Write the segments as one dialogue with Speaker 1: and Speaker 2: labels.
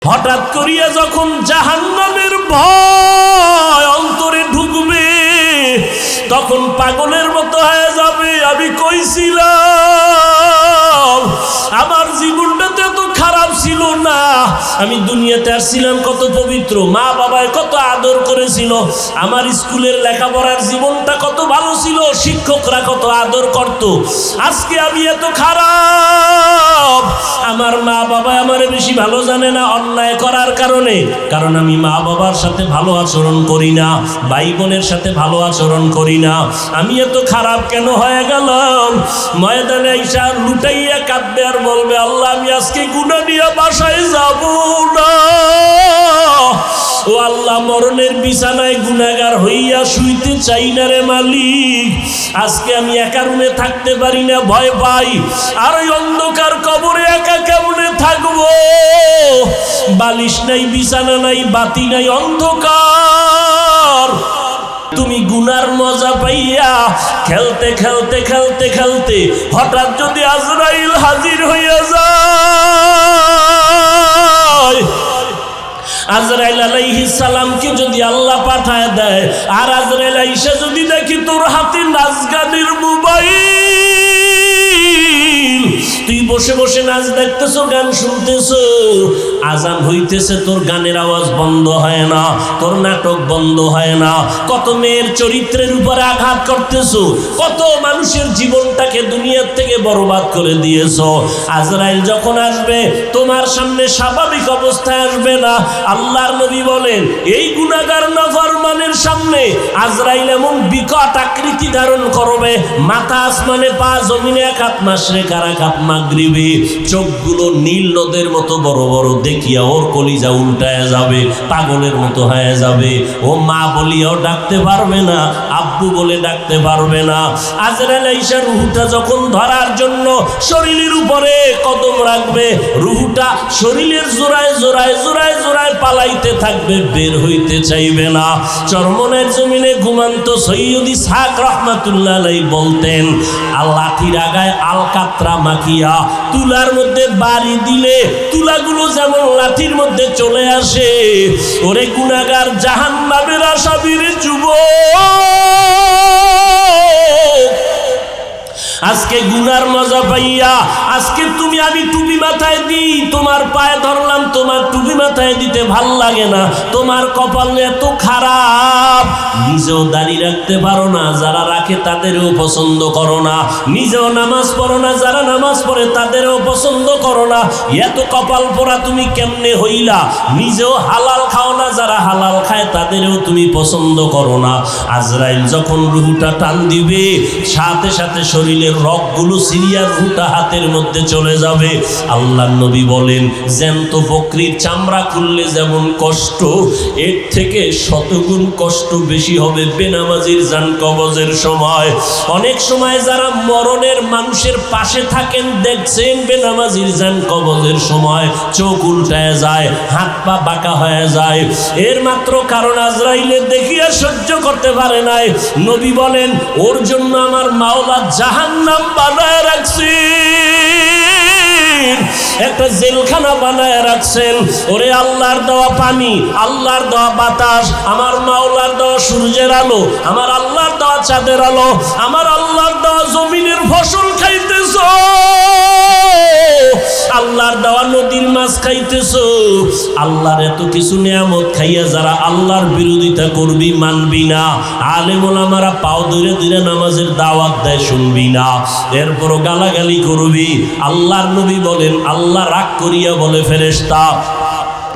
Speaker 1: হঠাৎ করিয়া যখন জাহান্নামের ভয় অন্তরে ঢুকবে তখন পাগলের মতো হয়ে যাবে। আমি কইছিলাম আমার জীবনটাতে এত খারাপ ছিল না, আমি দুনিয়াতে আসছিলাম কত পবিত্র, মা বাবায় কত আদর করেছিল, আমার স্কুলের লেখাপড়ার জীবনটা কত ভালো ছিল, শিক্ষকরা কত আদর করত। আজকে আমি এত খারাপ, আমার মা বাবা আমারে বেশি ভালো জানে না অন্যায় করার কারণে, কারণ আমি মা বাবার সাথে ভালো আচরণ করি না, ভাই বোনের সাথে ভালো আচরণ করি না। আমি এত খারাপ কেন হয়ে গেলাম? ময়দানে আইসা লুটাইয়া কাঁদবে আর বলবে, আল্লাহ আমি আজকে গুনাহ নিয়ে বাসায় যাব না। ও আল্লাহ, মরণের বিছানায় গুনাহগার হইয়া শুইতে চাই না রে মালিক। আজকে আমি একা রুমে থাকতে পারি না, ভয় পাই। আর ওই অন্ধকার কবরে একা কেমনে থাকবো? বালিশ নাই, বিছানা নাই, বাতি নাই, অন্ধকার। তুমি গুনার মজা পাইয়া খেলতে খেলতে খেলতে খেলতে হঠাৎ যদি আজরাইল হাজির হইয়া যায়, আজরাইল আলাইহিস সালামকে যদি আল্লাহ পাঠায় দেয়, আর আজরাইল আইসা যদি দেখি তোর হাতে নাচ গানের মোবাইল, তুই বসে বসে নাচ দেখতেছো, গান শুনতেছো, আজান হইতেছে, তোর গানের আওয়াজ বন্ধ হয় না, তোর নাটক বন্ধ হয় না, কত মেয়ের চরিত্রের উপরে আঘাত করতেছো, কত মানুষের জীবনটাকে দুনিয়ার থেকে বরবাদ করে দিয়েছো। আজরাইল যখন আসবে তোমার সামনে স্বাভাবিক অবস্থায় আসবে না। আল্লাহর নবী বলেন, এই গুনাহগার নাফরমানের সামনে আজরাইল এমন বিকট আকৃতি ধারণ করবে, মাথা আসমানে, পা জমিনে, এক হাত মাশরিক আর এক হাত মাগরিবে, চোখগুলো নীল নদের মতো বড় বড়, দেখিয়া ওর কলিজা উল্টায় যাবে, পাগলের মতো হয়ে যাবে। ও মা বলিয়াও ডাকতে পারবে না, আব্বু বলে ডাকতে পারবে না। আজরাইল আইসা রুহুটা যখন ধরার জন্য শরীরের উপরে কদম রাখবে, রুহুটা শরীরের জোড়ায় জোড়ায় জোড়ায় জোড়ায় পালাইতে থাকবে, বের হইতে চাইবে না। চরমনের জমিনে ঘুমান্ত সৈয়দ ইসহাক রাহমাতুল্লাহ আলাইহি বলতেন, লাঠির আগায় আলকাতরা মাখিয়া তুলার মধ্যে বাড়ি দিলে তুলাগুলো যেমন লাঠির মধ্যে চলে আসে, ওরে গুনাহগার জাহান্নামের আসামির যুবক, আজকে গুনার মজা পাইয়া, আজকে তুমি আমি টুপি মাথায় দিই, তোমার পায়ে ধরলাম, তোমার টুপি মাথায় দিতে ভাল লাগে না, তোমার কপাল এত খারাপ, নিজেও দাঁড়িয়ে রাখতে পারো না, যারা রাখে তাদেরও পছন্দ করো না, নিজেও নামাজ পড়ো না, যারা নামাজ পড়ে তাদেরও পছন্দ করো না, এত কপাল পোড়া তুমি কেমনে হইলা? নিজেও হালাল খাও না, যারা হালাল খায় তাদেরও তুমি পছন্দ করো না। আজরাইল যখন রুহুটা টান দিবে, সাথে সাথে শরীরের রগগুলো সিরিয়ার রুহুটা হাতের মধ্যে চলে যাবে। আল্লাহর নবী বলেন, জ্যান্ত বকরির চামড়া খুললে যেমন কষ্ট, এর থেকে শতগুণ কষ্ট বেশি হবে বেনামাজির জান কবজের সময়। অনেক সময় যারা মরণের মানুষের পাশে থাকেন দেখছেন, বেনামাজির জান কবজের সময় চোখ উল্টায় যায়, হাত পা বাঁকা হয়ে যায়, এর মাত্র কারণ আজরাইলের দেখিয়া সহ্য করতে পারে নাই। নবী বলেন, ওর জন্য আমার মাওলা জাহান্নাম বানায় রাখছে, একটা জেলখানা বানায় রাখছেন। ওরে আল্লাহর দেওয়া পানি, আল্লাহর দেওয়া বাতাস, আমার মাওলার দেওয়া সূর্যের আলো, আমার আল্লাহর দেওয়া চাঁদের আলো, আমার আল্লাহর দেওয়া জমিনের ফসল খাইতেছ, আল্লাহর দেওয়া নদীর মাছ খাইতেছ, আল্লাহর এত কিছু নিয়ামত খাইয়া যারা আল্লাহর বিরোধিতা করবি, মানবি না, আলেম ওলামারা পাও ধরে ধরে নামাজের দাওয়াত দেয়, শুনবি না, এরপরও গালাগালি করবি। আল্লাহর নবী বলেন, আল্লাহ রাগ করিয়া বলে, ফেরেশতা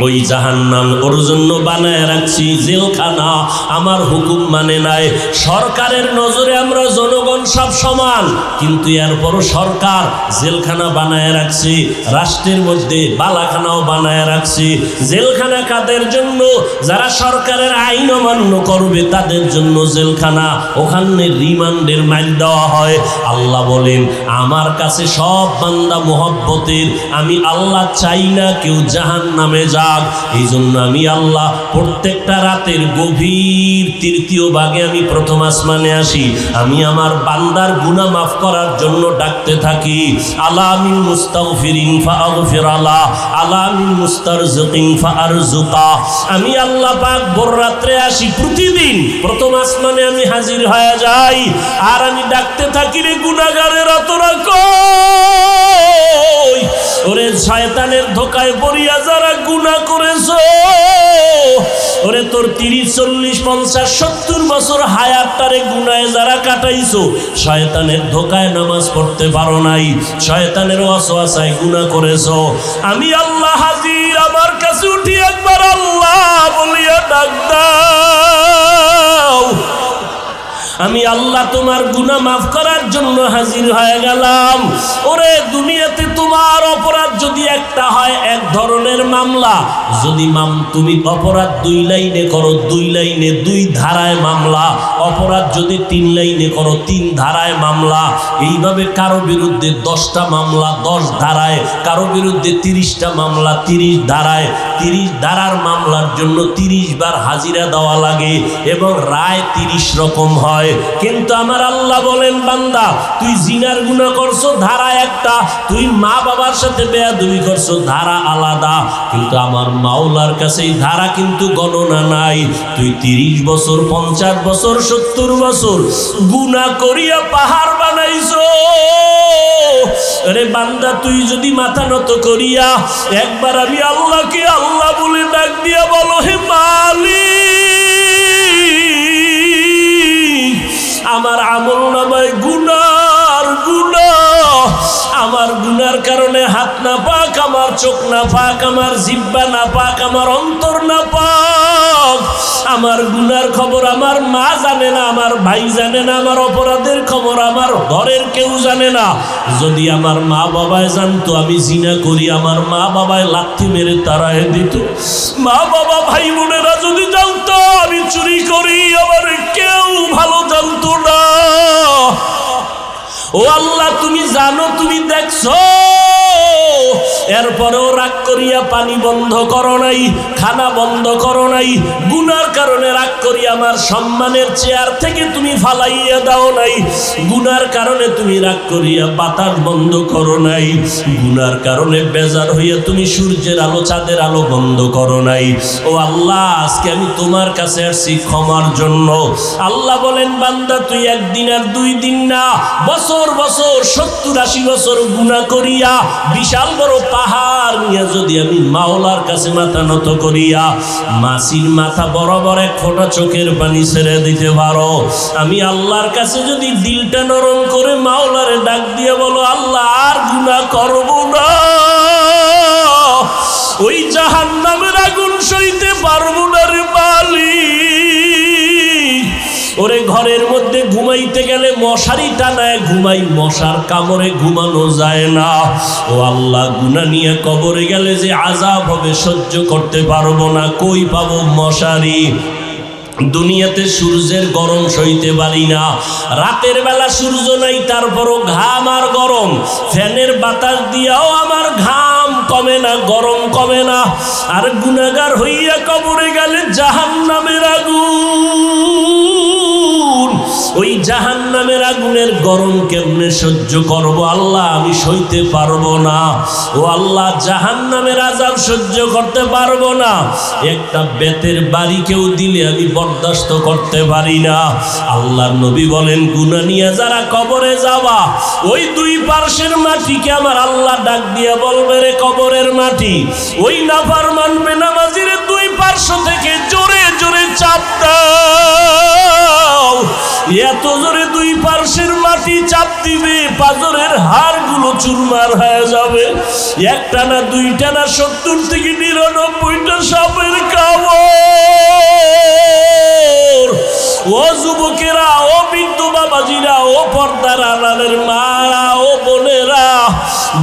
Speaker 1: ওই জাহান্নাম ওর জন্য বানায় রাখছি জেলখানা, আমার হুকুম মানে নাই। সরকারের নজরে আমরা জনগণ সব সমান, কিন্তু এরপরও সরকার জেলখানা বানায় রাখছি, রাষ্ট্রের মধ্যে বালাখানাও বানায় রাখছি। জেলখানা কাদের জন্য? যারা সরকারের আইন অমান্য করবে তাদের জন্য জেলখানা, ওখানে রিমান্ডের মাইল দেওয়া হয়। আল্লাহ বলেন, আমার কাছে সব বান্দা মোহব্বতের, আমি আল্লাহ চাই না কেউ জাহান্নামে যায়। যাক। এই জন্য আমি আল্লাহ প্রত্যেকটা রাতের গভীর তৃতীয় ভাগে আমি প্রথম আসমানে আসি, আমি আমার বান্দার গুনাহ মাফ করার জন্য ডাকতে থাকি। আলা মিন মুস্তাগফিরিন ফাগফির আলা, আলা মিন মুস্তারজিকিন ফারজুকা। আমি আল্লাহ পাক ভোর রাত্রে আসি, প্রতিদিন প্রথম আসমানে আমি হাজির হয়ে যাই, আর আমি ডাকতে থাকি, রে গুনাহগারেরা তোরা কই? ওরে শয়তানের ধোকায় পড়িয়া যারা গুনাহ করেছো, ওরে তোর 30, 40, 50, 70 বছর হায়াতটারে গুনাহে যারা কাটাইছো, শয়তানের ধোকায় নামাজ পড়তে পারো নাই, শয়তানের ওয়াসওয়াসায় গুনাহ করেছো, আমি আল্লাহ হাজির। আমার কাছে উঠি একবার আল্লাহ বলিয়া ডাক দাও। আমি আল্লাহ তোমার গুনাহ মাফ করার জন্য হাজির হয়ে গেলাম। ওরে দুনিয়াতে তোমার অপরাধ যদি একটা হয়, এক ধরনের মামলা, যদি তুমি অপরাধ 2 লাইনে করো, 2 লাইনে 2 ধারায় মামলা, অপরাধ যদি 3 লাইনে করো, 3 ধারায় মামলা, এইভাবে কারো বিরুদ্ধে 10টা মামলা 10 ধারায়, কারো বিরুদ্ধে 30টা মামলা 30 ধারায়, 30 ধারার মামলার জন্য 30 বার হাজিরা দেওয়া লাগে এবং রায় 30 রকম হয়। কিন্তু আমার আল্লাহ বলেন, বান্দা তুই জিনার গুনাহ করছো, ধারা একটা, তুই মা বাবার সাথে বেয়াদবি করছো, ধারা আলাদা। কিন্তু আমার মাওলার কাছে এই ধারা কিন্তু গণনা নাই। তুই 30 বছর 50 বছর 70 বছর গুনাহ করিয়া পাহাড় বানাইছো, আরে বান্দা তুই যদি মাথা নত করিয়া একবার আমি আল্লাহকে আল্লাহ বলে ডাক দিয়া বলো, হে মালিক, আমার আমল নামায় গুনার গুনাহ, আমার গুনার কারণে হাত না পাক, আমার চোখ না পাক, আমার জিহ্বা না পাক, আমার অন্তর না পাক, আমার গুনার খবর আমার মা জানে না, আমার ভাই জানে না, আমার অপরাধের খবর আমার ঘরের কেউ জানে না। যদি আমার মা বাবায় জানতো আমি জিনা করি, আমার মা বাবায় লাথি মেরে তাড়ায় দিত। মা বাবা ভাই বোনেরা যদি জানতো আমি চুরি করি, আমার কেউ ভালো জানতো না। ও আল্লাহ, তুমি জানো, তুমি দেখছো, এরপরেও রাগ করিয়া পানি বন্ধ করো নাই, খানা বন্ধ করো নাই, গুনার কারণে রাগ করিয়া আমার সম্মানের চেয়ার থেকে তুমি ফালাইয়া দাও নাই, গুনার কারণে তুমি রাগ করিয়া বাতাস বন্ধ করো নাই, গুনার কারণে বেজার হইয়া তুমি সূর্যের আলো চাঁদের আলো বন্ধ করো নাই। ও আল্লাহ, আজকে আমি তোমার কাছে আসছি ক্ষমার জন্য। আল্লাহ বলেন, বান্দা তুই একদিন আর 2 দিন না, বছর বছর 70-80 বছর গুনাহ করিয়া বিশাল বড় পাহাড় নিয়ে যদি আমি মাওলার কাছে মাথা নত করিয়া মাসির মাথা বরাবর 1 ফোঁটা চোখের পানি ছেড়ে দিতে পারো, আমি আল্লাহর কাছে যদি দিলটা নরম করে মাওলারে ডাক দিয়ে বলো, আল্লাহ আর গুনাহ করব না, ওই জাহান্নামের আগুন সইতে পারবো না রে মালিক। ওরে ঘরের মধ্যে ঘুমাইতে গেলে মশারি টানায় ঘুমাই, মশার কামড়ে ঘুমানো যায় না। ও আল্লাহ, গুনাহ নিয়ে কবরে গেলে যে আযাব হবে সহ্য করতে পারবো না, কই পাবো মশারি? দুনিয়াতে সূর্যের গরম সইতে পারি না, রাতের বেলা সূর্য নাই, তারপরও ঘাম আর গরম, ফ্যানের বাতাস দিয়াও আমার ঘাম কমে না, গরম কমে না। আর গুনাহগার হইয়া কবরে গেলে জাহান্নামের আগুন, ওই জাহান্নামের আগুনের গরম কেমনে সহ্য করব আল্লাহ? আমি সইতে পারবো না। ও আল্লাহ, জাহান্নামের আযাব সহ্য করতে পারবো না। একটা বেতের বাড়ি কেউ দিলে আমি বরদাস্ত করতে পারি না। আল্লাহর নবী বলেন, গুনাহ নিয়ে যারা কবরে যাবা, ওই 2 পার্শ্বের মাটিকে আমার আল্লাহ ডাক দিয়ে বলবে, রে কবরের মাটি, ওই নাফরমান বেনামাজির 2 পার্শ্ব থেকে জোরে জোরে চাপ দাও। এত জোরে 2 পার্শ্বের মাটি চাপ দিবে, পাজরের হাড়গুলো চুরমার হয়ে যাবে। একটা না, 2টা না, 70 থেকে 99টা সাপের কামড়। ও যুবকেরা, ও বৃদ্ধ বাবাজিরা, ও পর্দার আড়ালের মারা, ও বোনেরা,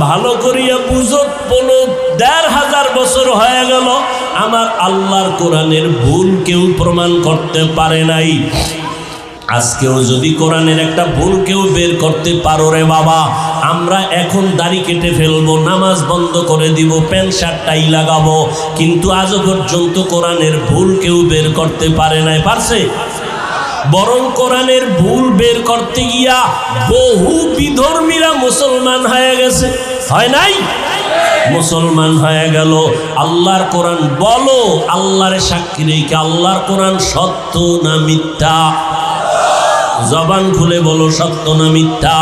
Speaker 1: ভালো করিয়া বুঝো, 15,500 বছর হয়ে গেল আমার আল্লাহর কোরআনের ভুল কেউ প্রমাণ করতে পারে নাই। আজকেও যদি কোরআনের একটা ভুল কেউ বের করতে পারো রে বাবা, আমরা এখন দাড়ি কেটে ফেলবো, নামাজ বন্ধ করে দিব, প্যান্ট শার্ট টাই লাগাবো, কিন্তু আজও পর্যন্ত কোরআনের ভুল কেউ বের করতে পারে নাই। পারছে? বরং কোরআনের ভুল বের করতে গিয়া বহু বিধর্মীরা মুসলমান হয়ে গেছে, হয় নাই? মুসলমান হয়ে গেল। আল্লাহর কোরআন বলো, আল্লাহর সাক্ষী রেখে, আল্লাহর কোরআন সত্য না মিথ্যা? জবান খুলে বলো, সত্য না মিথ্যা?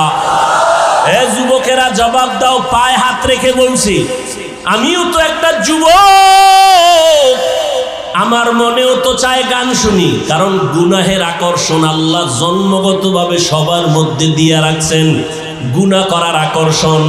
Speaker 1: এ যুবকেরা জবাব দাও, পায়ে হাত রেখে বলছি। আমিও তো একটা যুবক, আমার মনেও তো চায় গান শুনি, কারণ গুনাহের আকর্ষণ আল্লাহ জন্মগতভাবে সবার মধ্যে দিয়ে রাখছেন। গুনাহ করার আকর্ষণ,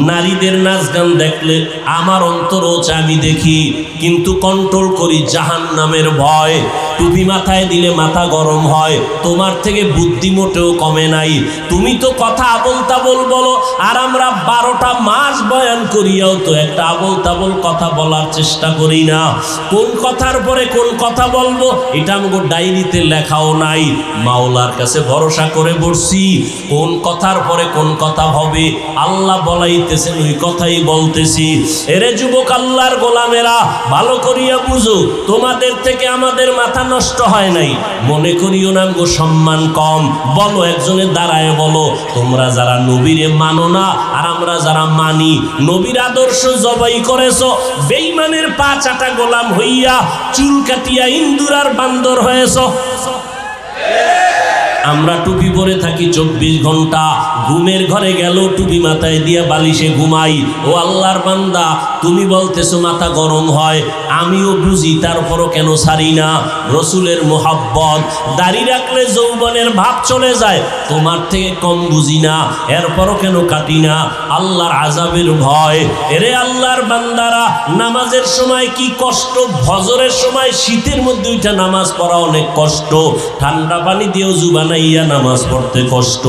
Speaker 1: নারীদের নাচ গান দেখলে আমার অন্তরও চায় আমি দেখি, কিন্তু কন্ট্রোল করি জাহান্নামের ভয়। টুপি মাথায় দিলে মাথা গরম হয়, তোমার থেকে বুদ্ধি মোটেও কমে নাই। তুমি তো কথা আবল তাবল বলো, আর আমরা 12টা মাস বয়ান করিয়াও তো একটা আবল তাবল কথা বলার চেষ্টা করি না। কোন কথার পরে কোন কথা বলবো এটা আমাকে ডায়েরিতে লেখাও নাই। মাওলার কাছে ভরসা করে বসছি, কোন কথার পরে কোন কথা হবে আল্লাহ বলাইতেছেন, ওই কথাই বলতেছি। এরে যুবক, আল্লাহর গোলামেরা, ভালো করিয়া বুঝো, তোমাদের থেকে আমাদের মাথা নষ্ট হয় নাই। মনে করিও না গো সম্মান কম। বলো, একজনের দাঁড়ায় বলো, তোমরা যারা নবীরে মানো না আর আমরা যারা মানি, নবীর আদর্শ জবাই করেছো, বেঈমানের পা চাটা গোলাম হইয়া চুল কাটিয়া ইন্দুর আর বান্দর হয়েছো। আমরা টুপি পরে থাকি 24 ঘন্টা, ঘুমের ঘরে গেল টুপি মাথায় দিয়া বালিশে ঘুমাই। ও আল্লাহর বান্দা, তুমি বলতেছো মাথা গরম হয়, আমিও বুঝি, তারপরও কেন ছাড়ি না? রসুলের মোহাব্বত, দাড়ি রাখলে যৌবনের ভাব চলে যায়, তোমার থেকে কম বুঝি না, এরপরও কেন কাটি না? আল্লাহর আযাবের ভয়। এরে আল্লাহর বান্দারা, নামাজের সময় কি কষ্ট, ফজরের সময় শীতের মধ্যে ওইটা নামাজ পড়া অনেক কষ্ট, ঠান্ডা পানি দিয়েও জুবান ইয়া নামাজ পড়তে কষ্ট,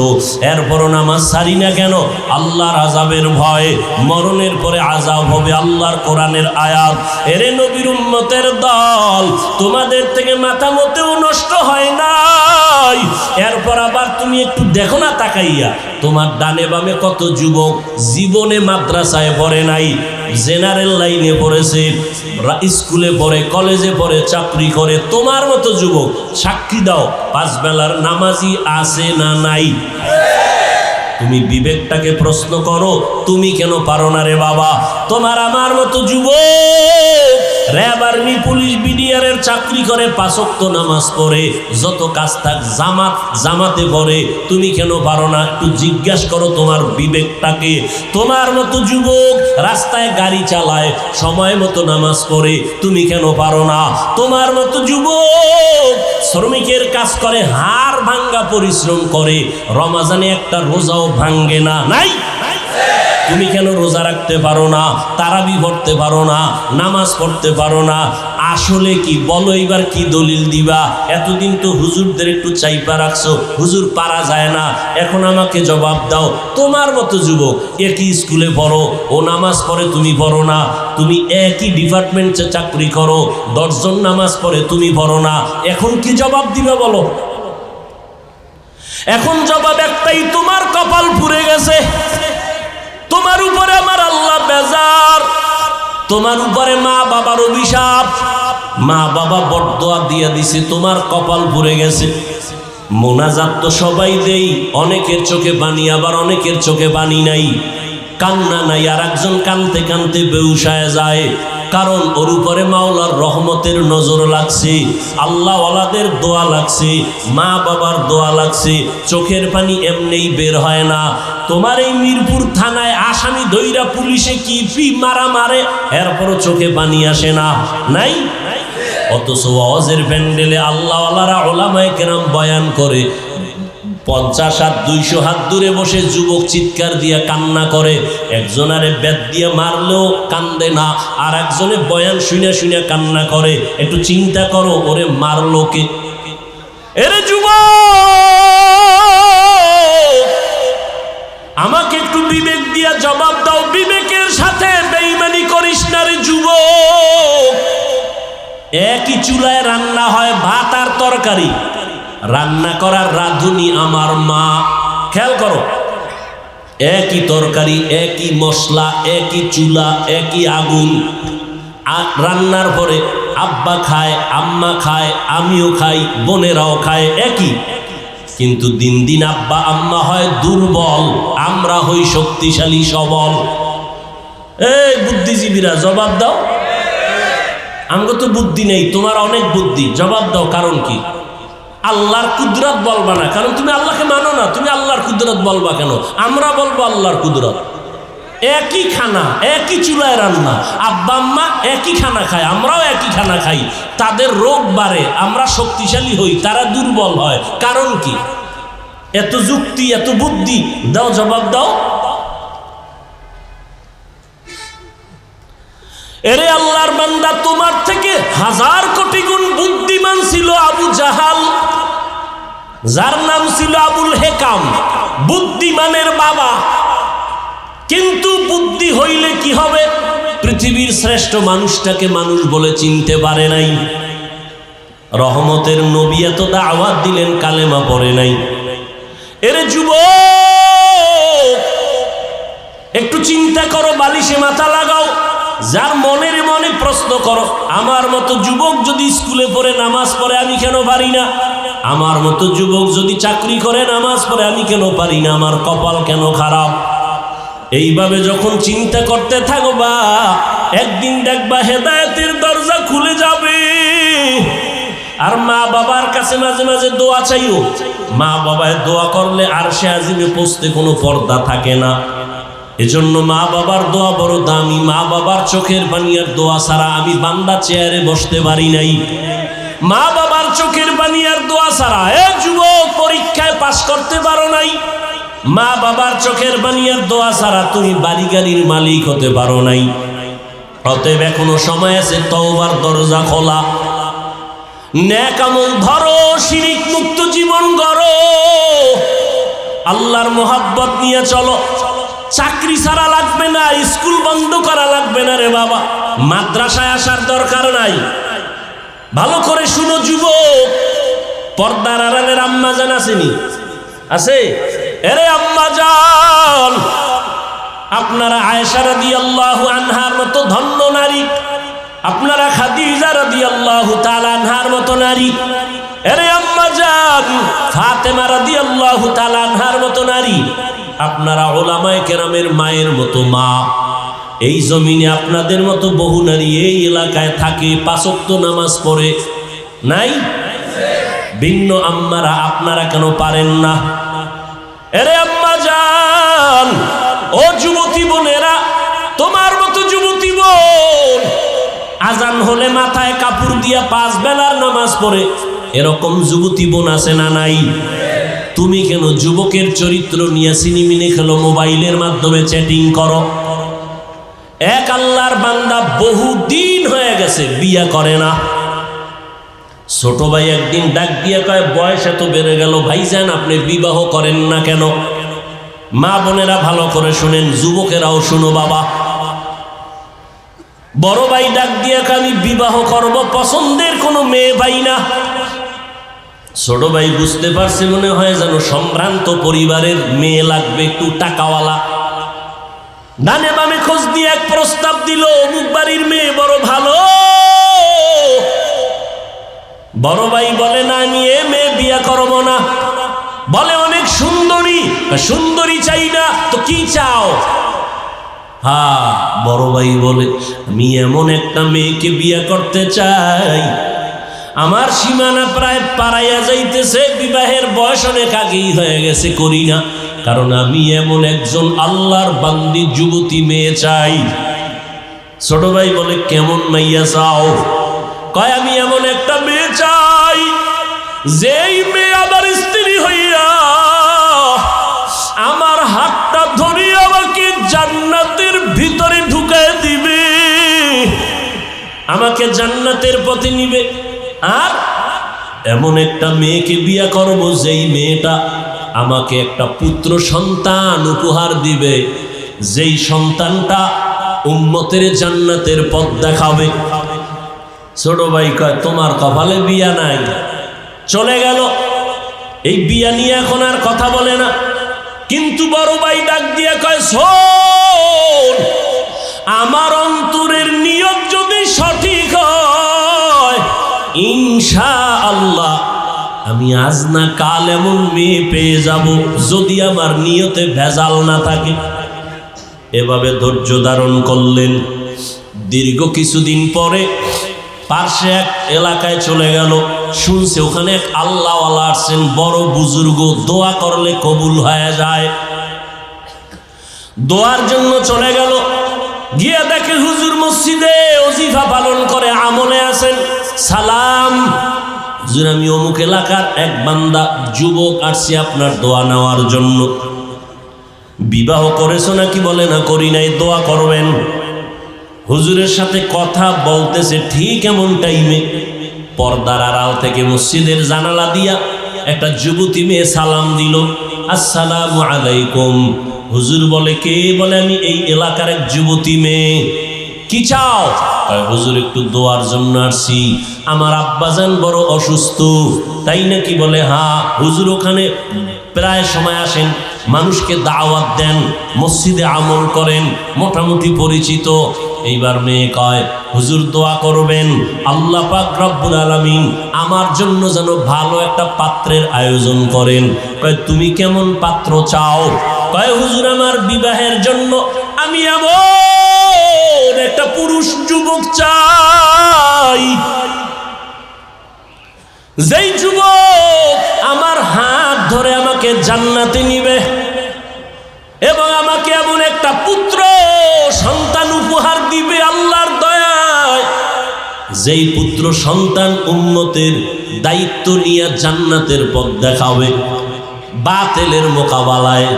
Speaker 1: এরপরও নামাজ ছাড়ি না কেন? আল্লাহর আযাবের ভয়। মরণের পরে আযাব হবে, আল্লাহর কোরআনের আয়াত। এরে নবীর উম্মতের দল, তোমাদের থেকে মাথা মতেও নষ্ট হয় নাই। এরপর আবার তুমি একটু দেখো না তাকাইয়া, তোমার ডানে বামে কত যুবক জীবনে মাদ্রাসায় পড়ে নাই, জেনারেল লাইনে পড়েছে, স্কুলে পড়ে, কলেজে পড়ে, চাকরি করে। তোমার মতো যুবক সাক্ষী দাও, 5 বেলার নামাজি আছে না নাই? তুমি বিবেকটাকে প্রশ্ন করো, তুমি কেন পারো না রে বাবা? তোমার আমার মতো যুবক র্যাব, আর্মি, পুলিশ, বিডিআরের চাকরি করে, 5 ওয়াক্ত নামাজ পড়ে, যত কাজ থাক জামাতে পড়ে, তুমি কেন পারো না? একটু জিজ্ঞাসা করো তোমার বিবেকটাকে। তোমার মতো যুবক রাস্তায় গাড়ি চালায়, সময় মতো নামাজ পড়ে, তুমি কেন পারো না? তোমার মতো যুবক শ্রমিকের কাজ করে, হাড় ভাঙ্গা পরিশ্রম করে, রমাজানে একটা রোজাও ভাঙ্গে না, নাই? তুমি কেন রোজা রাখতে পারো না, তারাবি পড়তে পারো না, নামাজ পড়তে পারো না? আসলে কি বলো, এবার কি দলিল দিবা? এতদিন তো হুজুরদের একটু চাইপা রাখছো, হুজুর পারা যায় না, এখন আমাকে জবাব দাও। তোমার মতো যুবক একই স্কুলে পড়ো, ও নামাজ পড়ে, তুমি পড়ো না। তুমি একই ডিপার্টমেন্টে চাকরি করো, 10 জন নামাজ পড়ে, তুমি পড়ো না। এখন কি জবাব দিবে বলো? এখন জবাব একটাই, তোমার কপাল পুড়ে গেছে, তোমার উপরে আমার আল্লাহ বেজার, তোমার উপরে মা বাবার অভিশাপ, মা বাবা বরদোয়া দিয়ে দিছে, তোমার কপাল পুড়ে গেছে। মোনাজাত তো সবাই দেই, অনেকের চোখে পানি, আবার অনেকের চোখে পানি নাই, কান্না নাই, আর একজন কানতে কানতে বেউসায় যায়, কারণ ওর উপরে মাওলার রহমতের নজর লাগছে, আল্লাহ ওয়ালাদের দোয়া লাগছে, মা বাবার দোয়া লাগছে, চোখের পানি এমনিই বের হয় না। তোমার এই মিরপুর থানায় আসামি ধইরা পুলিশে কি মারা মারে, এরপরও চোখে পানি আসে না, নাই? অথচ ওয়াজের প্যান্ডেলে আল্লাহওয়ালারা ওলামায়ে কেরাম বয়ান করে, 50 হাত 200 হাত দূরে বসে যুবক চিৎকার দিয়া কান্না করে, একজনারে বেত দিয়ে মারলেও কান্দে না, আর একজনে বয়ান শুনে শুনে কান্না করে। একটু চিন্তা করো, ওরে মারলো কে? এরে যুবক, আমাকে একটু বিবেক দিয়া জবাব দাও, বিবেকের সাথে বেঈমানি করিস না রে যুবক। একই চুলায় রান্না হয় ভাত আর তরকারি, রান্না করার রাঁধুনি আমার মা। খেয়াল করো, একই তরকারি, একই মশলা, একই চুলা, একই আগুন। আর রান্নার পরে আব্বা খায়, আম্মা খায়, আমিও খাই, বোনেরাও খায় একই। কিন্তু দিন দিন আব্বা আম্মা হয় দুর্বল, আমরা হই শক্তিশালী সবল। এই বুদ্ধিজীবীরা জবাব দাও। আমাকে তো বুদ্ধি নেই, তোমার অনেক বুদ্ধি, জবাব দাও কারণ কি? আল্লাহর কুদরত বলবা না, কারণ তুমি আল্লাহকে মানো না, তুমি আল্লাহর কুদরত বলবা কেন? আমরা বলবো আল্লাহর কুদরত। একই খানা, একই চুলায় রান্না, আব্বা আম্মা একই খানা খায়, আমরাও একই খানা খাই। তাদের রোগ বাড়ে, আমরা শক্তিশালী হই, তারা দুর্বল হয়, কারণ কি? এত যুক্তি, এত বুদ্ধি, দাও জবাব দাও। এরে আল্লাহর বান্দা, তোমার থেকে 1000 কোটি গুণ বুদ্ধিমান ছিল আবু জাহাল, যার নাম ছিল আবুল হেকাম, বুদ্ধিমানের বাবা। কিন্তু বুদ্ধি হইলে কি হবে? পৃথিবীর শ্রেষ্ঠ মানুষটাকে মানুষ বলে চিনতে পারে নাই। রহমতের নবী এত দাওয়াত দিলেন, কালেমা পড়ে নাই। এরে যুবক, একটু চিন্তা করো, বালিশে মাথা লাগাও, যার মনের মনে প্রশ্ন করো, আমার মতো যুবক যদি স্কুলে পড়ে নামাজ পড়ে আমি কেন পারি না? আমার মতো যুবক যদি চাকরি করে নামাজ পড়ে আমি কেন পারি না? আমার কপাল কেন খারাপ? এইভাবে যখন চিন্তা করতে থাকবা, একদিন দেখবা হেদায়েতের দরজা খুলে যাবে। আর মা বাবার কাছে মাঝে মাঝে দোয়া চাইও। মা বাবায় দোয়া করলে আরশে আজিমে পৌঁছতে কোনো পর্দা থাকে না। এজন্য মা বাবার দোয়া বড় দামি। মা বাবার চোখের পানি আর দোয়া ছাড়া আমি বান্দা চেয়ারে বসতে পারি নাই। মা বাবার চোখের পানি আর দোয়া ছাড়া যুবক পরীক্ষায় পাশ করতে পারো নাই। মা বাবার চোখের পানি আর দোয়া ছাড়া তুমি বাড়ি গাড়ির মালিক হতে পারো নাই। অতএব এখনো সময় আছে, তওবার দরজা খোলা, নেক আমল ধরো, শিরিক মুক্ত জীবন গড়ো, আল্লাহর মোহাব্বত নিয়ে চলো। চাকরি ছাড়া লাগবে না, স্কুল বন্ধ করা লাগবে না রে বাবা, মাদ্রাসায় আসার দরকার নাই। ভালো করে শুনো যুবক, পর্দার আড়ালের আম্মা জান আসেনি? আছে? এরে আম্মা জান, আপনারা আয়েশা রাদিয়াল্লাহু আনহার মতো ধন্য নারী, আপনারা খাদিজা রাদিয়াল্লাহু তাআলা আনহার মতো নারী, এরে আম্মা জান ফাতেমা রাদিয়াল্লাহু তাআলা আনহার মতো নারী, আপনারা উলামায়ে কেরামের মায়ের মতো মা। এই জমিনে আপনাদের মতো বহু নারী এই এলাকায় থাকে, 5 ওয়াক্ত নামাজ পড়ে, নাই? ভিন্ন আম্মারা আপনারা কেন পারেন না? এরে আম্মা জান, ও যুবতী বোনেরা, তোমার মতো যুবতী বোন আজান হলে মাথায় কাপড় দিয়া 5 বেলার নামাজ পড়ে, এরকম যুবতী বোন আছে না নাই? তুমি কেন যুবকের চরিত্র নিয়ে সিনেমিনে খেলো, মোবাইলের মাধ্যমে চ্যাটিং করো? এক আল্লাহর বান্দা বহু দিন হয়ে গেছে বিয়া করে না। ছোট ভাই একদিন ডাক দিয়া কয়, বয়স এত বেড়ে গেল ভাইজান, আপনি বিবাহ করেন না কেন? মা বোনেরা ভালো করে শুনেন, যুবকেরাও শুনো বাবা। বড় ভাই ডাক দিয়া কয়, আমি বিবাহ করব, পছন্দের কোনো মেয়ে পাই না। ছোট ভাই বুঝতে পারছে, মনে হয় যেন সম্ভ্রান্ত পরিবারের মেয়ে লাগবে, একটু টাকাওয়ালা। ডানে বামে খোঁজ দিয়ে এক প্রস্তাব দিল, অমুক বাড়ির মেয়ে বড় ভালো। বড় ভাই বলে, না আমি এ মেয়ে বিয়া করব না। বলে অনেক সুন্দরী, সুন্দরী চাই না তো কি চাও? হ্যাঁ, বড় ভাই বলে, আমি এমন একটা মেয়েকে বিয়া করতে চাই, আমার সীমানা প্রায় পারাইয়া যাইতেছে, বিবাহের বয়স অনেক আগেই হয়ে গেছে, করি না, কারণ আমি এমন একজন আল্লাহর বান্দি যুবতী মেয়ে চাই। ছোট ভাই বলে, কেমন মাইয়া চাও? কয়, আমি এমন একটা মেয়ে চাই, যেই মেয়ে আমার স্ত্রী হইয়া আমার হাতটা ধরে আমাকে জান্নাতের ভিতরে ঢুকায় দিবে, আমাকে জান্নাতের পথে নিবে। আর এমন একটা মেয়েকে বিয়া করব, যেই মেয়েটা আমাকে একটা পুত্র সন্তান উপহার দিবে, যেই সন্তানটা উম্মতের জান্নাতের পথ দেখাবে। ছোট ভাই কয়, তোমার কপালে বিয়া নাই। চলে গেল। এই বিয়া নিয়ে এখন আর কথা বলে না। কিন্তু বড় ভাই ডাক দিয়ে কয়, শোন, আমার অন্তরের নিয়ত যদি সঠিক হয়, ইনশাআল্লাহ আমি আজ না কাল এমন মেয়ে পেয়ে যাব, যদি আমার নিয়তে ভেজাল না থাকে। এভাবে ধৈর্য ধারণ করলেন। দীর্ঘ কিছুদিন পরে পার্শ্বে এক এলাকায় চলে গেল, শুনছে ওখানে এক আল্লাহওয়ালা আসছেন, বড় বুজুর্গ, দোয়া করলে কবুল হয়ে যায়। দোয়ার জন্য চলে গেল, গিয়ে দেখে হুজুর মসজিদে ওজিফা পালন করে, আমলে আছেন। সালাম, হুজুর আমি অমুক এলাকার এক বান্দা যুবক, আসছি আপনার দোয়া নেওয়ার জন্য। বিবাহ করেছো নাকি? বলে না, করি নাই, দোয়া করবেন। হুজুরের সাথে কথা বলতেছে, ঠিক এমন টাইমে পর্দার আড়াল থেকে মসজিদের জানালা দিয়া একটা যুবতী মেয়ে সালাম দিল, আসসালামু আলাইকুম। হুজুর বলে, কে? বলে, আমি এই এলাকার এক যুবতী মেয়ে। কি চাও? হুজুর একটু দোয়ার জন্য আসছি, আমার আব্বাজান বড় অসুস্থ। তাই নাকি? বলে হ্যাঁ। হুজুর ওখানে প্রায় সময় আসেন, মানুষকে দাওয়াত দেন, মসজিদে আমল করেন, মোটামুটি পরিচিত। এইবার মেয়ে কয়, হুজুর দোয়া করবেন, আল্লাহ পাক রব্বুল আলামিন আমার জন্য যেন ভালো একটা পাত্রের আয়োজন করেন। কয়, তুমি কেমন পাত্র চাও? কয়, হুজুর আমার বিবাহের জন্য আমি এমন একটা পুরুষ যুবক চাই, যেই যুবক আমার হাত ধরে আমাকে জান্নাতে নিবে এবং আমাকে এমন একটা পুত্র সন্তান উপহার দিবে আল্লাহর দয়ায়, যেই পুত্র সন্তান উম্মতের দায়িত্ব নিয়ে জান্নাতের পথ দেখাবে বাতিলের মোকাবেলায়।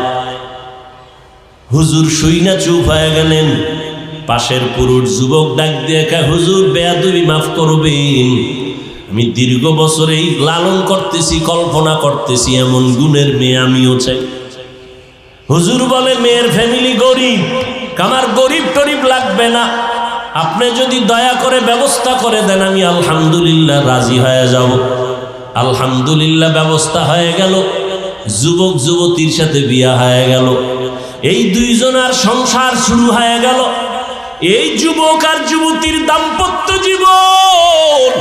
Speaker 1: হুজুর শুইনা চুপ হয়ে গেলেন। পাশের পুরুষ যুবক ডাক দিয়ে কয়, হুজুর বেয়াদবি মাফ করবেন, আমি দীর্ঘ বছর এই লালন করতেছি, কল্পনা করতেছি এমন গুণের মেয়ে আমিও চাই। হুজুর বলে, মেয়ের ফ্যামিলি গরিব, আমার গরিব টরিব লাগবে না, আপনি যদি দয়া করে ব্যবস্থা করে দেন আমি আলহামদুলিল্লাহ রাজি হয়ে যাব। আলহামদুলিল্লাহ ব্যবস্থা হয়ে গেল, যুবক যুবতীর সাথে বিয়া হয়ে গেল। এই দুইজনার সংসার শুরু হয়ে গেল। এই যুবক আর যুবতীর দাম্পত্য জীবন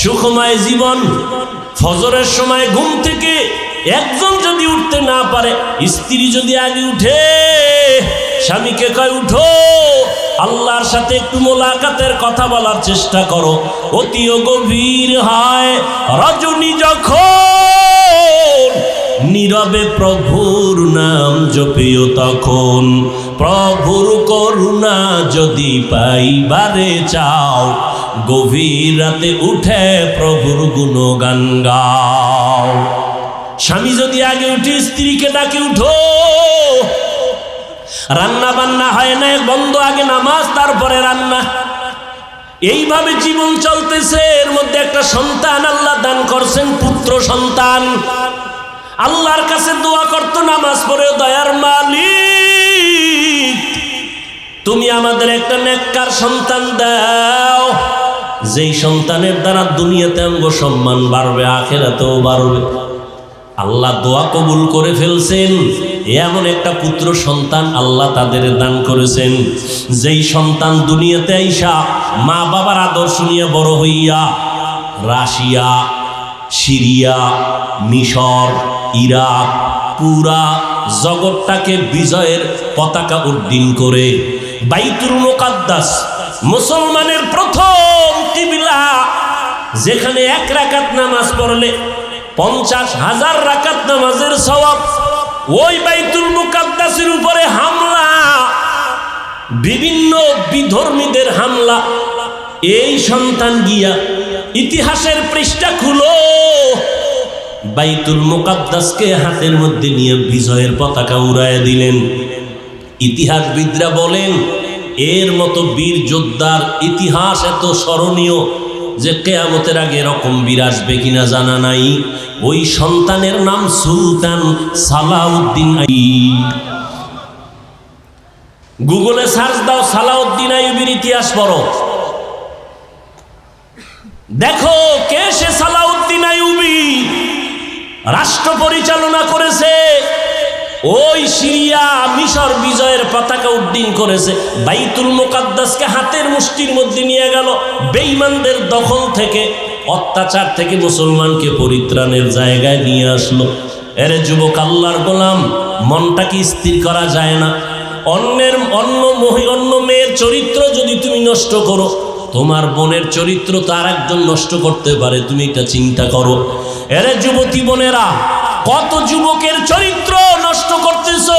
Speaker 1: সুখময় জীবন। ফজরের সময় ঘুম থেকে একজন যদি উঠতে না পারে, স্ত্রী যদি আগে উঠে, স্বামীকে কয়, উঠো, আল্লাহর সাথে একটু মোলাকাতের কথা বলার চেষ্টা করো। অতিও গভীর হয় রজনী যখন, নীরবে প্রভুর নাম জপিও তখন। প্রভুর করুণা যদি পাইবারে চাও, গভীর রাতে উঠে প্রভুর গুণগান গাও। স্বামী যদি আগে উঠে স্ত্রীকে ডাকে, উঠো, রান্না বান্না হয় না, বন্ধ, আগে নামাজ তারপরে রান্না। এইভাবে জীবন চলতেছে। এর মধ্যে একটা সন্তান আল্লাহ দান করছেন, পুত্র সন্তান। আল্লাহর কাছে দোয়া করতো নামাজ পড়ে, দয়ার মালিক তুমি আমাদের একটা নেককার সন্তান দাও, যেই সন্তানের দ্বারা দুনিয়াতে আঙ্গ সম্মান বাড়বে, আখিরাতেও বাড়বে। আল্লাহ দোয়া কবুল করে ফেলছেন। এমন একটা পুত্র সন্তান আল্লাহ তাদের দান করেছেন, যেই সন্তান দুনিয়াতে আইসা মা বাবার আদর্শ নিয়ে বড় হইয়া রাশিয়া, সিরিয়া, মিশর, ইরাক, পুরা জগৎটাকে বিজয়ের পতাকা উড্ডীন করে বাইতুল মুকাদ্দাস, মুসলমানের প্রথম কিবলা, যেখানে এক রাকাত নামাজ পড়লে 50,000 রাকাত নামাজের সওয়াব। ওই বাইতুল মুকাদ্দাসের উপরে হামলা, বিভিন্ন বিধর্মীদের হামলা। এই সন্তান গিয়া ইতিহাসের পৃষ্ঠা খুলো, বাইতুল মুকাদ্দাসকে হাতের মধ্যে নিয়ে বিজয়ের পতাকা উড়াইয়া দিলেন। ইতিহাসবিদরা বলেন, এর মতো বীর যোদ্ধার ইতিহাস এত স্মরণীয় যে কিয়ামতের আগে এরকম বীর আসবে কিনা জানা নাই। ওই সন্তানের নাম সুলতান সালাউদ্দিন আইয়ুব। গুগলে সার্চ দাও, সালাউদ্দিন আইয়ুবের ইতিহাস পড়ো, দেখো কে সে সালাউদ্দিন আইয়ুবী। রাষ্ট্র পরিচালনা করেছে ওই সিরিয়া মিশর বিজয়ের পতাকা উড্ডীন করেছে, বাইতুল মুকাদ্দাসকে হাতের মুষ্টির মধ্যে নিয়ে গেল, বেঈমানদের দখল থেকে অত্যাচার থেকে মুসলমানকে পরিত্রাণের জায়গায় নিয়ে আসলো। এরে যুবক আল্লাহর গোলাম, মনটা কি স্থির করা যায় না? অন্য মেয়ের চরিত্র যদি তুমি নষ্ট করো, তোমার বোনের চরিত্র তার একজন নষ্ট করতে পারে, তুমি এটা চিন্তা করো। এরে যুবতী বোনেরা, কত যুবকের চরিত্র নষ্ট করতেছো।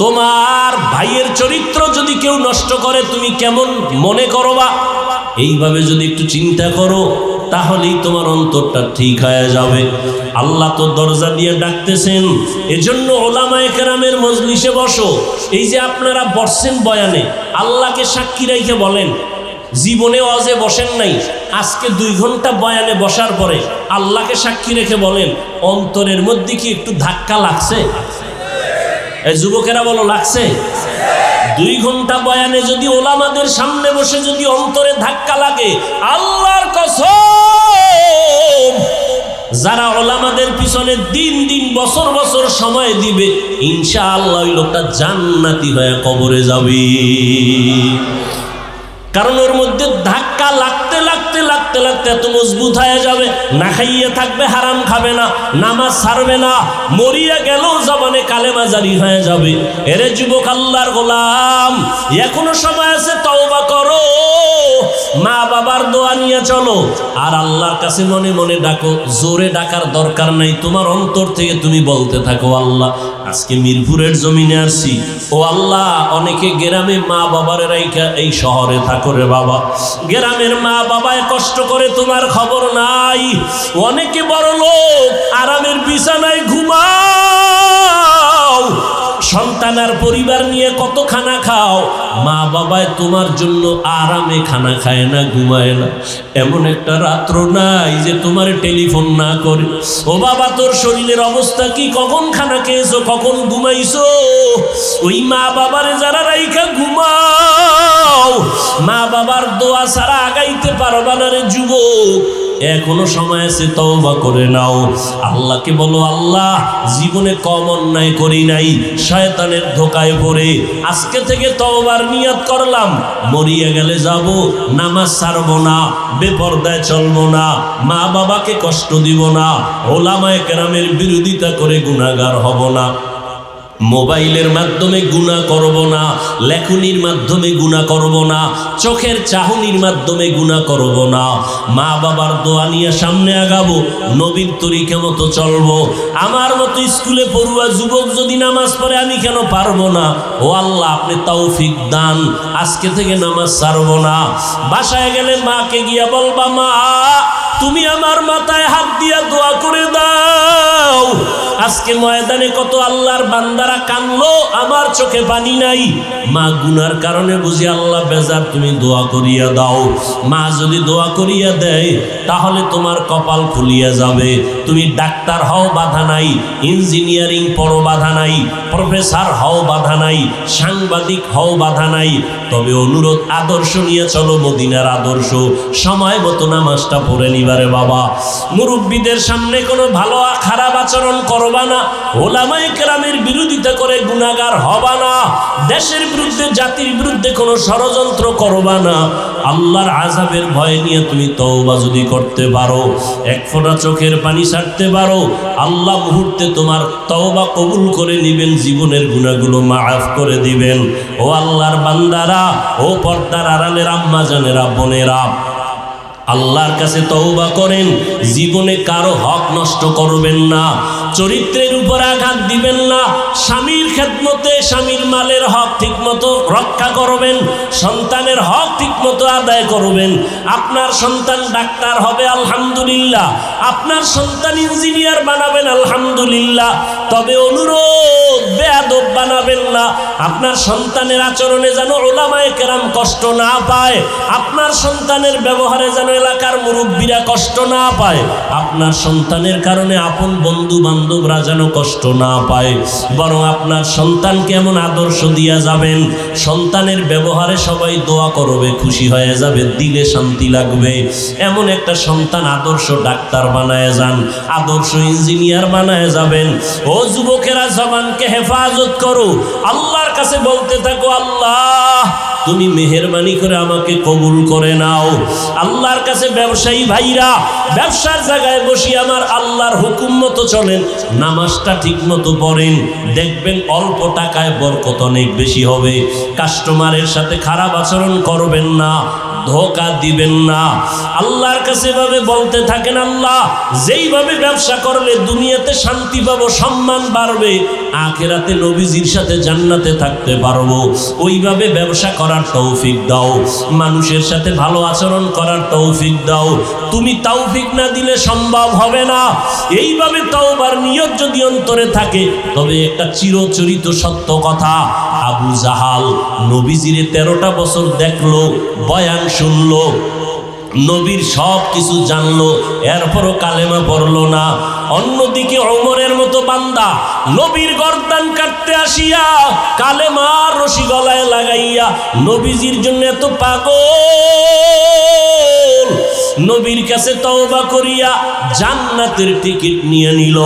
Speaker 1: তোমার ভাইয়ের চরিত্র যদি কেউ নষ্ট করে তুমি কেমন মনে করবা? এইভাবে যদি একটু চিন্তা করো, তাহলেই তোমার অন্তরটা ঠিক হয়ে যাবে। আল্লাহ তো দরজা দিয়ে ডাকতেছেন। এজন্য ওলামায়ে কেরামের মজলিসে বসো। এই যে আপনারা বসছেন বয়ানে, আল্লাহকে সাক্ষী রেখে বলেন, জীবনে ওয়াজে বসেন নাই, আজকে 2 ঘন্টা বয়ানে বসার পরে আল্লাহকে সাক্ষী রেখে বলেন, অন্তরের মধ্যে কি একটু ধাক্কা লাগছে? এই যুবকেরা বলো, লাগছে? 2 ঘন্টা বয়ানে যদি ওলামাদের সামনে বসে যদি অন্তরে ধাক্কা লাগে, আল্লাহর কসম, যারা ওলামাদের পিছনে দিন দিন বছর বছর সময় দিবে, ইনশাআল্লাহ ওই লোকটা জান্নাতি হয়ে কবরে যাবে। কারণ ওর মধ্যে ধাক্কা লাগতে লাগতে লাগতে লাগতে এত মজবুত হয়ে যাবে, না খাইয়ে থাকবে, হারাম খাবে না, নামাজ ছাড়বে না, মরিয়া গেলেও জবানে কালেমা জারি হয়ে যাবে। এরে যুবক আল্লাহর গোলাম, এখনো সময় আছে, তওবা করো, মা বাবার দোয়া নিয়ে চলো, আর আল্লাহর কাছে মনে মনে ডাকো। জোরে ডাকার দরকার নাই, তোমার অন্তর থেকে তুমি বলতে থাকো, আল্লাহ আজকে মিরপুরের জমিনে আসছি, ও আল্লাহ অনেকে গ্রামে মা বাবার রাইখা এই শহরে থাকো রে বাবা, গ্রামের মা বাবায় কষ্ট করে তোমার খবর নাই, অনেকে বড় লোক আরামের বিছানায় ঘুমাও, সন্তান আর পরিবার নিয়ে কত খানা খাও, মা বাবায় তোমার জন্য আরামে খানা খায় না, ঘুমায় না, এমন একটা রাত্র নাই যে তোমার টেলিফোন না করে, ও বাবা তোর শরীরের অবস্থা কি, কখন খানা খেয়েছো, কখন ঘুমাইছো? ওই মা বাবারে যারা রাইখা ঘুমাও, মা বাবার দোয়া ছাড়া আগাইতে পারবা না রে যুবক। এখনো সময় আছে, তওবা করে নাও। আল্লাহকে বলো, আল্লাহ জীবনে কম অন্যায় করি নাই, শয়তানের ধোকায় পড়ে আজকে থেকে তওবার নিয়ত করলাম, মরিয়া গেলে যাব, নামাজ ছাড়বো না, বেপরদায় চলবো না, মা বাবাকে কষ্ট দিব না, ওলামায়ে কেরামের বিরোধিতা করে গুনাহগার হব না, মোবাইলের মাধ্যমে গুনাহ করব না, লেখনির মাধ্যমে গুনাহ করব না, চোখের চাহনির মাধ্যমে গুনাহ করব না, মা বাবার দোয়া নিয়ে সামনে আগাবো, নবীর তরিকা মতো চলবো। আমার মতো স্কুলে পড়ুয়া যুবক যদি নামাজ পড়ে, আমি কেন পারবো না? ও আল্লাহ আপনি তৌফিক দান, আজকে থেকে নামাজ ছাড়বো না। বাসায় গেলে মাকে গিয়া বলবা, মা তুমি আমার মাথায় হাত দিয়া দোয়া করে দাও। আজকে ময়দানে কত আল্লাহর বান্দারা কানলো, আমার চোখে পানি নাই, মা গুনার কারণে বুঝি আল্লাহ বেজার, তুমি দোয়া করিয়া দাও। মা যদি দোয়া করিয়া দেয়, তাহলে তোমার কপাল খুলিয়া যাবে। তুমি ডাক্তার হও, বাধা নাই, ইঞ্জিনিয়ারিং পড়ো, বাধা নাই, প্রফেসর হও, বাধা নাই, সাংবাদিক হও, বাধা নাই, তবে অনুরোধ, আদর্শ নিয়ে চলো, মদিনার আদর্শ, সময় মতো নামাজটা পড়ে নিবারে বাবা। মুরব্বীদের সামনে কোনো ভালো খারাপ আচরণ করবা না, ওলামায়ে কেরামের বিরোধিতা করে গুনাহগার হবা না, দেশের বিরুদ্ধে জাতির বিরুদ্ধে কোনো ষড়যন্ত্র করবা না। আল্লাহর আযাবের ভয় নিয়ে তুমি তওবা যদি করতে পারো, এক ফোঁটা চোখের পানি ছাড়তে পারো, আল্লাহ মুহূর্তে তোমার তওবা কবুল করে নেবেন, জীবনের গুনাহগুলো মাফ করে দিবেন। ও আল্লাহর বান্দারা, ও পর্দার আড়ালের আম্মা জানেরা, বোনেরা, আল্লাহর কাছে তওবা করেন, জীবনে কারো হক নষ্ট করবেন না, চরিত্রের উপর আঘাত দিবেন না, স্বামীর খেদমতে স্বামীর মালের হক ঠিকমতো রক্ষা করবেন, সন্তানের হক ঠিকমতো আদায় করবেন। আপনার সন্তান ডাক্তার হবে, আলহামদুলিল্লাহ, আপনার সন্তান ইঞ্জিনিয়ার বানাবেন, আলহামদুলিল্লাহ, তবে অনুরোধ, বেয়াদব বানাবেন না। আপনার সন্তানের আচরণে যেন ওলামায়ে কেরাম কষ্ট না পায়, আপনার সন্তানের ব্যবহারে যেন এলাকার মুরব্বীরা কষ্ট না পায়, আপনার সন্তানের কারণে আপন বন্ধু বান্ধবরা যেন কষ্ট না পায়, বরং আপনার সন্তানকে এমন আদর্শ দিয়া যাবেন, সন্তানের ব্যবহারে সবাই দোয়া করবে, খুশি হয়ে যাবে, দিলে শান্তি লাগবে। এমন একটা সন্তান আদর্শ ডাক্তার বানায় যান, আদর্শ ইঞ্জিনিয়ার বানায় যাবেন। ও যুবকেরা, জবানকে হেফাজত করো, আল্লাহর কাছে বলতে থাকো, আল্লাহ তুমি মেহেরবানি করে আমাকে কবুল করে নাও। আল্লাহর কাছে ব্যবসায়ী ভাইরা ব্যবসার জায়গায় বসে আমার আল্লাহর হুকুম মতো চলেন, নামাজটা ঠিক মতো পড়েন, দেখবেন অল্প টাকায় বরকত অনেক বেশি হবে। কাস্টমারের সাথে খারাপ আচরণ করবেন না, ধোঁকা দিবেন না। আল্লাহর কাছে এভাবে বলতে থাকেন, আল্লাহ যেইভাবে ব্যবসা করলে দুনিয়াতে শান্তি পাবো, সম্মান বাড়বে, আখিরাতে নবীজির সাথে জান্নাতে থাকতে পারবো, ওইভাবে ব্যবসা করার তৌফিক দাও, মানুষের সাথে ভালো আচরণ করার তৌফিক দাও। তুমি তৌফিক না দিলে সম্ভব হবে না। এইভাবে তওবার নিয়ত যদি অন্তরে থাকে, তবে একটা চিরচরিত সত্য কথা, আবু জাহাল নবীজিরে 13টা বছর দেখলো, বয়ান শুনলো, নবীর সব কিছু জানলো, এরপরও কালেমা পড়লো না। অন্যদিকে ওমরের মতো বান্দা নবীর গর্দান কাটতে আসিয়া কালেমার রশি গলায় লাগাইয়া নবীজির জন্য এত পাগল, নবীর কাছে তওবা করিয়া জান্নাতের টিকিট নিয়ে নিল।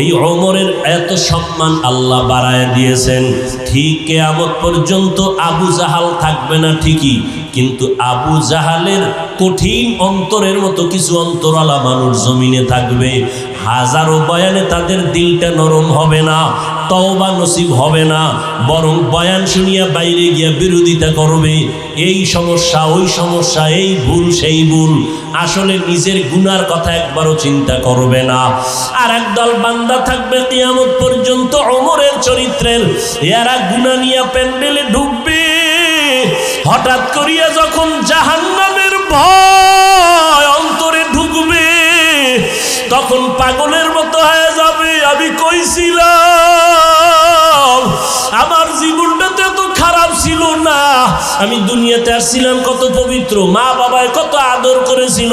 Speaker 1: এই ওমরের এত সম্মান আল্লাহ বাড়ায় দিয়েছেন। ঠিক কিয়ামত পর্যন্ত আবু জাহাল থাকবে না ঠিকই, কিন্তু আবু জাহালের কঠিন অন্তরের মতো কিছু অন্তরালা মানুষ জমিনে থাকবে। হাজারো বয়ানে তাদের দিলটা নরম হবে না, তওবা নসিব হবে না, বরং বয়ান শুনিয়া বাইরে গিয়া বিরোধিতা করবে, এই সমস্যা ওই সমস্যা, এই ভুল সেই ভুল, আসলে নিজের গুনার কথা একবারও চিন্তা করবে না। আর একদল বান্দা থাকবে কিয়ামত পর্যন্ত ওমরের চরিত্রের, এরা গুনাহ নিয়ে প্যান্ডেলে ঢুকবে, হঠাৎ করিয়া যখন জাহান্নামের ভয় অন্তরে ঢুকবে, তখন পাগলের মতো হয়ে যাবে, আমি কইছিলাম আমার জীবনটা তো এত খারাপ ছিল না, আমি দুনিয়াতে আসছিলাম কত পবিত্র, মা বাবায় কত আদর করেছিল,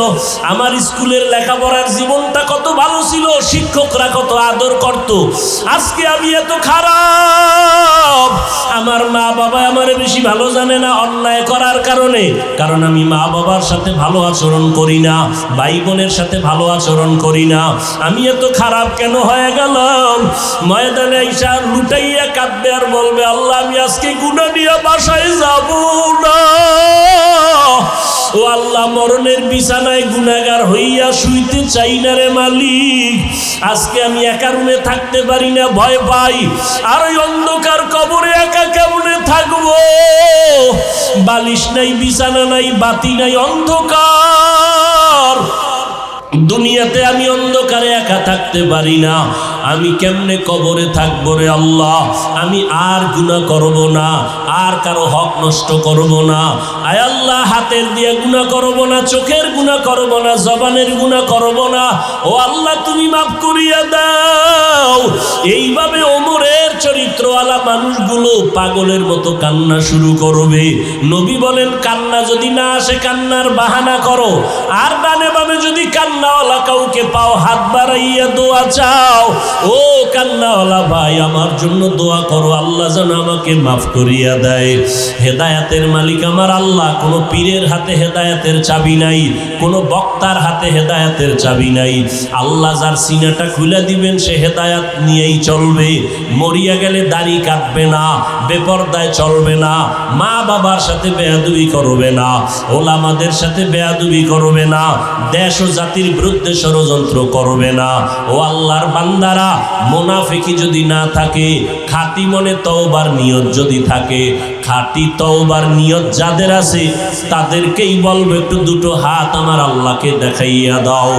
Speaker 1: আমার স্কুলের লেখাপড়ার জীবনটা কত ভালো ছিল, শিক্ষকরা কত আদর করত, আজকে আমি এত খারাপ, আমার মা বাবা আমারে বেশি ভালো জানে না অন্যায় করার কারণে, কারণ আমি মা বাবার সাথে ভালো আচরণ করি না, ভাই বোনের সাথে ভালো আচরণ করি না, আমি এত খারাপ কেন হয়ে গেলাম। ময়দানে আইসা লুটাইয়া কাঁদবে আর বলবে, আল্লাহ আমি আজকে গুনাহ নিয়ে বাসায় যাব না। ও আল্লাহ, মরণের বিছানায় গুনাহগার হইয়া শুইতে চাই না রে মালিক, আজকে আমি একা রুমে থাকতে পারি না, ভয় পাই, আর ওই অন্ধকার কবরে একা কেমনে থাকবো, বালিশ নাই, বিছানা নাই, বাতি নাই, অন্ধকার, দুনিয়াতে আমি অন্ধকারে একা থাকতে পারি না, আমি কেমনে কবরে থাকবো রে আল্লাহ। আমি আর গুনাহ করব না, আর কারো হক নষ্ট করব না, আয় আল্লাহ হাতের দিয়ে গুনাহ করব না, চোখের গুনাহ করব না, জবানের গুনাহ করব না, ও আল্লাহ তুমি মাফ করিয়া দাও। এইভাবে ওমরের চরিত্রওয়ালা মানুষগুলো পাগলের মতো কান্না শুরু করবে। নবী বলেন, কান্না যদি না আসে কান্নার বাহানা করো, আর ডানে বামে যদি কান্নাওয়ালা কাউকে পাও হাত বাড়াইয়া দোয়া চাও, ও কান্নাওয়ালা ভাই আমার জন্য দোয়া করো, আল্লাহ যেন আমাকে মাফ করিয়া দেয়। হেদায়েতের মালিক আমার আল্লাহ, কোনো পীরের হাতে হেদায়েতের চাবি নাই, কোনো বক্তার হাতে হেদায়েতের চাবি নাই, আল্লাহ যার সিনাটা খুলে দিবেন সে হেদায়েত নিয়েই চলবে, মরিয়া গেলে দাড়ি কাটবে না, বেপরদায় চলবে না, মা বাবার সাথে বেয়াদবি করবে না, ওলামাদের সাথে বেয়াদবি করবে না, দেশ ও জাতির বিরুদ্ধে ষড়যন্ত্র করবে না। ও আল্লাহর বান্দারা, মুনাফিকি যদি না থাকে, খাঁটি মনে তওবার নিয়ত যদি থাকে, খাঁটি তওবার নিয়ত যাদের আছে তাদেরকেই বলবো একটু দুটো হাত আমার আল্লাহকে দেখাইয়া দাও।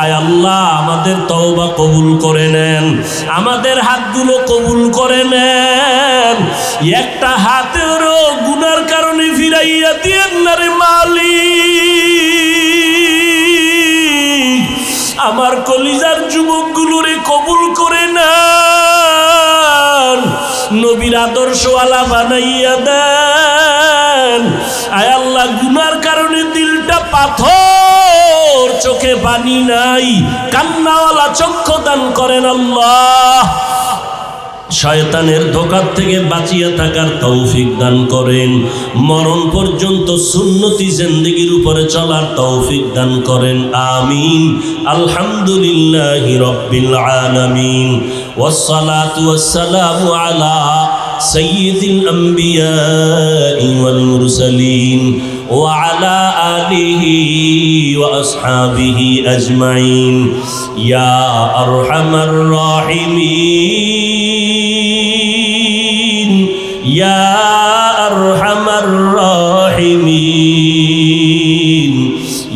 Speaker 1: আয় আল্লাহ আমাদের তওবা কবুল করে নেন, আমাদের হাতগুলো কবুল করে নেন, একটা হাতেরও গুনার কারণে ফিরাইয়া দিয়েন না রে মালিক। আমার কলিজার যুবকগুলোরে কবুল করে নেন, নবীর আদর্শওয়ালা বানাইয়া দেন। আয় আল্লাহ গুনার কারণে দিলটা পাথর চোখে পানি নাই, কান্নাওয়ালা চক্ষু দান করেন আল্লাহ। শয়তানের ধোঁকার থেকে বাঁচিয়ে থাকার তৌফিক দান করেন। মরণ পর্যন্ত সুন্নতি জিন্দেগির উপরে চলার তৌফিক দান করেন, আমিন। আলহামদুলিল্লাহি রাব্বিল আলামিন, ওয়াসসালাতু ওয়াসসালামু আলা সাইয়্যিদিল আম্বিয়াই ওয়াল মুরসালিন ওয়া আলা আলিহি ওয়া আসহাবিহি আজমাইন। ইয়া আরহামার রাহিমিন, ইয়া আরহামার রাহিমিন,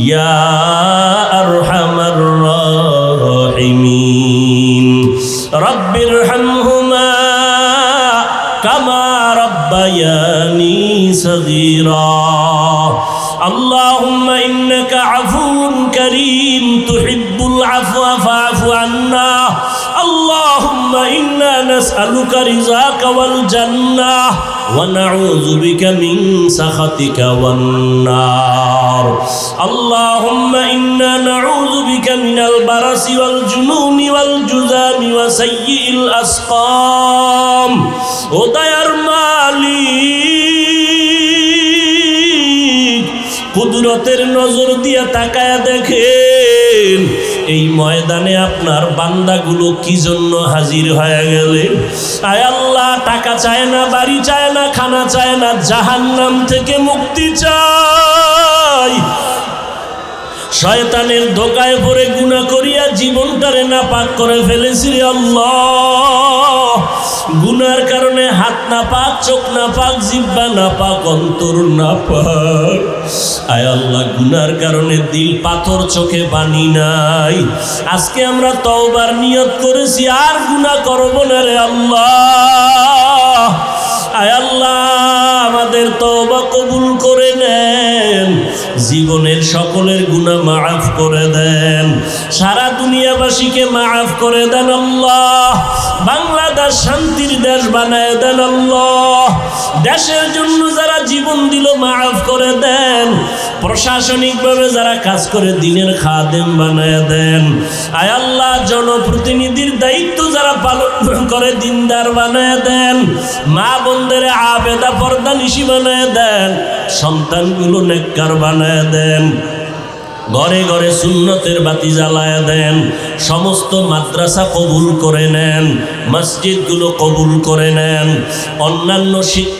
Speaker 1: ইয়া আরহামার রাহিমিন। রব্বিরহামহুমা কামা রাব্বায়ানি সগীরা। اللهم إنك عفو كريم تحب العفو فاعف عنا. اللهم إنا نسألك رضاك والجنة ونعوذ بك من سخطك والنار. اللهم إنا نعوذ بك من البرص والجنون والجذام وسيء الأسقام. ودير মালিক, কুদরতের নজর দিয়া তাকায়া দেখেন এই ময়দানে আপনার বান্দাগুলো কি জন্য হাজির হয়ে গেলেন। আয় আল্লাহ, টাকা চায় না, বাড়ি চায় না, খানা চায় না, জাহান্নাম থেকে মুক্তি চাই। শয়তানের ধোঁকায় পড়ে গুনাহ করিয়া জীবনটারে নাপাক করে ফেলেছি রে আল্লাহ। গুনার কারণে হাত নাপাক, চোখ নাপাক, জিহ্বা নাপাক, অন্তর নাপাক। আয় আল্লাহ, গুনার কারণে দিল পাথর, চোখে পানি নাই। আজকে আমরা তওবার নিয়ত করেছি, আর গুনাহ করব না রে আল্লাহ। আয় আল্লাহ, আমাদের তওবা কবুল করে নেন, জীবনের সকলের গুনাহ মাফ করে দেন, সারা দুনিয়াবাসীকে মাফ করে দেন আল্লাহ। বাংলাদেশ শান্তির দেশ বানায় দেন আল্লাহ। দেশের জন্য যারা জীবন দিল মাফ করে দেন, প্রশাসনিকভাবে যারা কাজ করে দিনের খাদেম বানায় দেন। আয় আল্লাহ, জনপ্রতিনিধির দায়িত্ব যারা পালন করে দিনদার বানায় দেন, মা বোনদের আবেদা পর্দা নিশি বানায় দেন, সন্তানগুলো নেককার বানায় দেন, ঘরে ঘরে সুন্নতের বাতি জ্বালায় দেন। সমস্ত মাদ্রাসা কবুল করে নেন, মসজিদগুলো কবুল করে নেন, অন্যান্য শিক্ষা